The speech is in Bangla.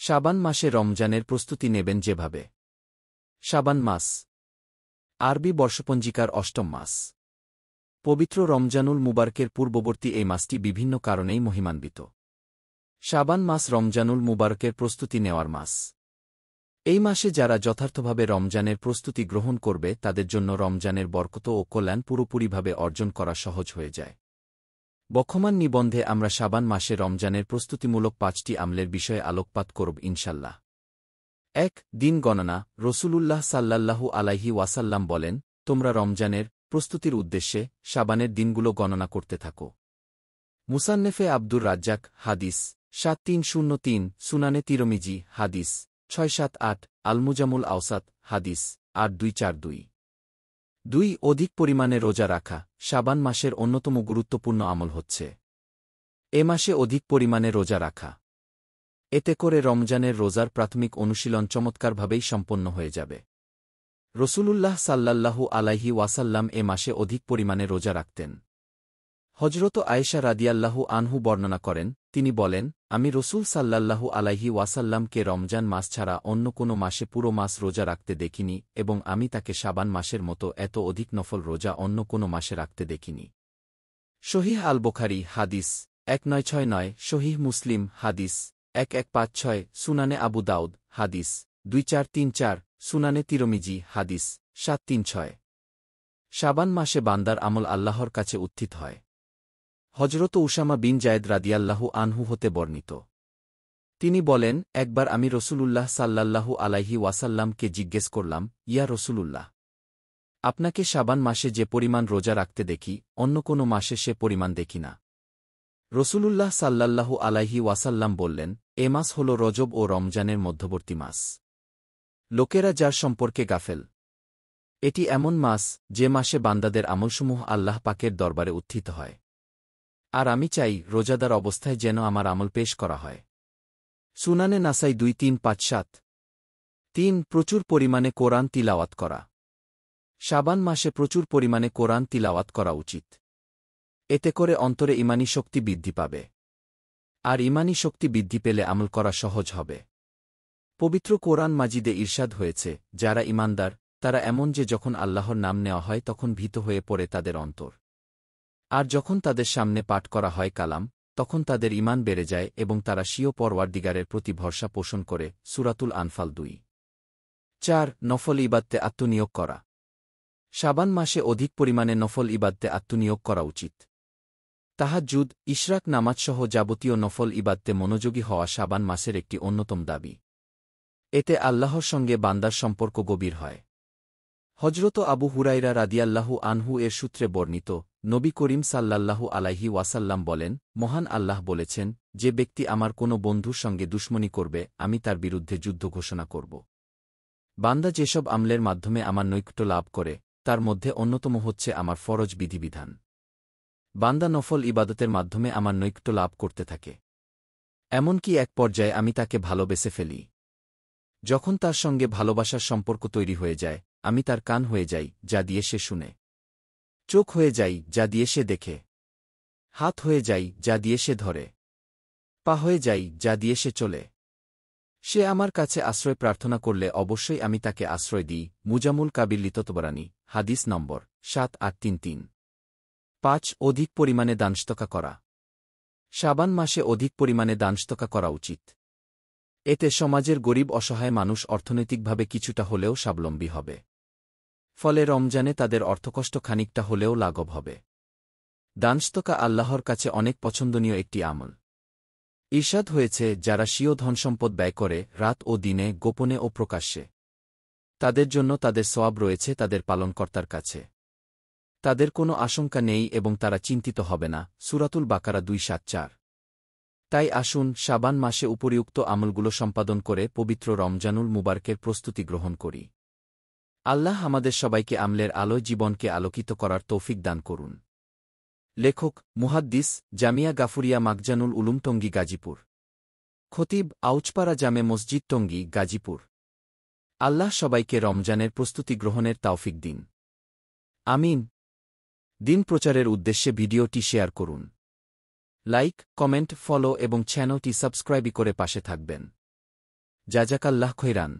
শাবান মাসে রমজানের প্রস্তুতি নেবেন যেভাবে। শাবান মাস আরবি বর্ষপঞ্জিকার অষ্টম মাস। পবিত্র রমজানুল মুবারকের পূর্ববর্তী এই মাসটি বিভিন্ন কারণেই মহিমান্বিত। শাবান মাস রমজানুল মুবারকের প্রস্তুতি নেওয়ার মাস। এই মাসে যারা যথার্থভাবে রমজানের প্রস্তুতি গ্রহণ করবে তাদের জন্য রমজানের বরকত ও কল্যাণ পুরোপুরিভাবে অর্জন করা সহজ হয়ে যায়। বর্তমান নিবন্ধে আমরা শাবান মাসে রমজানের প্রস্তুতিমূলক 5টি আমলের বিষয়ে আলোকপাত করব ইনশাল্লাহ। 1. দিন গণনা। রসূলুল্লাহ সাল্লাল্লাহু আলাইহি ওয়াসাল্লাম বলেন, তোমরা রমজানের প্রস্তুতির উদ্দেশ্যে শাবানের দিনগুলো গণনা করতে থাকো। মুসান্নেফে আব্দুর রাজ্জাক হাদিস 7303, সুনানে তিরমিজি হাদিস 678, আলমুজামুল আওসাত হাদিস 8242। 2. অধিক পরিমাণে রোজা রাখা। শাবান মাসের অন্যতম গুরুত্বপূর্ণ আমল হচ্ছে এ মাসে অধিক পরিমাণে রোজা রাখা। এতে করে রমজানের রোজার প্রাথমিক অনুশীলন চমৎকারভাবেই সম্পন্ন হয়ে যাবে। রসূলুল্লাহ সাল্লাল্লাহু আলাইহি ওয়াসাল্লাম এ মাসে অধিক পরিমাণে রোজা রাখতেন। হজরত আয়েশা রাদিয়াল্লাহু আনহু বর্ণনা করেন, তিনি বলেন, আমি রসূল সাল্লাল্লাহু আলাইহি ওয়াসাল্লামকে রমজান মাস ছাড়া অন্য কোনো মাসে পুরো মাস রোজা রাখতে দেখিনি এবং আমি তাকে শাবান মাসের মতো এত অধিক নফল রোজা অন্য কোনো মাসে রাখতে দেখিনি। সহিহ আল বুখারী হাদিস 1969, সহিহ মুসলিম হাদিস 1156, সুনানে আবু দাউদ হাদিস 2434, সুনানে তিরমিজি হাদিস 736। শাবান মাসে বান্দার আমল আল্লাহর কাছে উত্থিত হয়। হজরত উসামা বিন জায়েদ রাদিয়াল্লাহু আনহু হতে বর্ণিত, তিনি বলেন, একবার আমি রসূলুল্লাহ সাল্লাল্লাহু আলাইহি ওয়াসাল্লামকে জিজ্ঞেস করলাম, ইয়া রসূলুল্লাহ, আপনাকে শাবান মাসে যে পরিমাণ রোজা রাখতে দেখি অন্য কোনো মাসে সে পরিমাণ দেখি না। রসূলুল্লাহ সাল্লাল্লাহু আলাইহি ওয়াসাল্লাম বললেন, এ মাস হল রজব ও রমজানের মধ্যবর্তী মাস। লোকেরা যার সম্পর্কে গাফেল। এটি এমন মাস যে মাসে বান্দাদের আমলসমূহ আল্লাহ পাকের দরবারে উত্থিত হয়। আর আমি চাই রোজাদার অবস্থায় যেন আমার আমল পেশ করা হয়। সুনানে নাসাই 2357। 3. প্রচুর পরিমাণে কোরআন তিলাওয়াত করা। শাবান মাসে প্রচুর পরিমাণে কোরআন তিলাওয়াত করা উচিত। এতে করে অন্তরে ঈমানী শক্তি বৃদ্ধি পাবে। আর ঈমানী শক্তি বৃদ্ধি পেলে আমল করা সহজ হবে। পবিত্র কোরআন মাজিদে ইরশাদ হয়েছে, যারা ঈমানদার তারা এমন যে যখন আল্লাহর নাম নেওয়া হয় তখন ভীত হয়ে পড়ে তাদের অন্তর। আর যখন তাদের সামনে পাঠ করা হয় কালাম তখন তাদের ঈমান বেড়ে যায় এবং তারা স্বীয় পরওয়ারদিগারের প্রতি ভরসা পোষণ করে। সূরাতুল আনফাল 2। 4. নফল ইবাদতে আত্মনিয়োগ করা। শাবান মাসে অধিক পরিমাণে নফল ইবাদতে আত্মনিয়োগ করা উচিত। তাহাজ্জুদ, ইশরাক নামাজসহ যাবতীয় নফল ইবাদতে মনোযোগী হওয়া শাবান মাসের একটি অন্যতম দাবি। এতে আল্লাহর সঙ্গে বান্দার সম্পর্ক গভীর হয়। হজরত আবু হুরাইরা রাদিয়াল্লাহু আনহু এর সূত্রে বর্ণিত, নবী করিম সাল্লাল্লাহু আলাইহি ওয়াসাল্লাম বলেন, মহান আল্লাহ বলেছেন, যে ব্যক্তি আমার কোনো বন্ধুর সঙ্গে দুশমনি করবে আমি তার বিরুদ্ধে যুদ্ধ ঘোষণা করব। বান্দা যেসব আমলের মাধ্যমে আমার নৈকট্য লাভ করে তার মধ্যে অন্যতম হচ্ছে আমার ফরজ বিধিবিধান। বান্দা নফল ইবাদতের মাধ্যমে আমার নৈকট্য লাভ করতে থাকে। এমনকি এক পর্যায়ে আমি তাকে ভালোবেসে ফেলি। যখন তার সঙ্গে ভালোবাসার সম্পর্ক তৈরি হয়ে যায় আমি তার কান হয়ে যাই, যা দিয়ে সে শুনে, চোখ হয়ে যাই, যা দিয়ে সে দেখে, হাত হয়ে যাই, যা দিয়ে সে ধরে, পা হয়ে যাই, যা দিয়ে সে চলে। সে আমার কাছে আশ্রয় প্রার্থনা করলে অবশ্যই আমি তাকে আশ্রয় দিই। মুজামুল কাবির লিততবরানি হাদিস নম্বর 7833। 5. অধিক পরিমাণে দানস্তকা করা। শাবান মাসে অধিক পরিমাণে দানস্তকা করা উচিত। এতে সমাজের গরিব অসহায় মানুষ অর্থনৈতিকভাবে কিছুটা হলেও স্বাবলম্বী হবে। ফলে রমজানে তাদের অর্থকষ্ট খানিকটা হলেও লাঘব হবে। দানস্তকা আল্লাহর কাছে অনেক পছন্দনীয় একটি আমল। ইরশাদ হয়েছে, যারা স্বীয় ধনসম্পদ ব্যয় করে রাত ও দিনে, গোপনে ও প্রকাশ্যে, তাদের জন্য তাদের সওয়াব রয়েছে তাদের পালনকর্তার কাছে। তাদের কোনো আশঙ্কা নেই এবং তারা চিন্তিত হবে না। সূরাতুল বাকারা 274। তাই আসুন শাবান মাসে উপরিউক্ত আমলগুলো সম্পাদন করে পবিত্র রমজানুল মুবারকের প্রস্তুতি গ্রহণ করি। আল্লাহ আমাদের সবাইকে আমলের আলোয় জীবনকে আলোকিত করার তৌফিক দান করুন। লেখক মুহাদ্দিস, জামিয়া গাফুরিয়া মাকজানুল উলুম, টঙ্গী, গাজীপুর। খতিব, আউচপাড়া জামে মসজিদ, টঙ্গী, গাজীপুর। আল্লাহ সবাইকে রমজানের প্রস্তুতি গ্রহণের তৌফিক দিন। আমিন। দিন প্রচারের উদ্দেশ্যে ভিডিওটি শেয়ার করুন। লাইক, কমেন্ট, ফলো এবং চ্যানেলটি সাবস্ক্রাইব করে পাশে থাকবেন। জাজাকাল্লাহ খৈরান।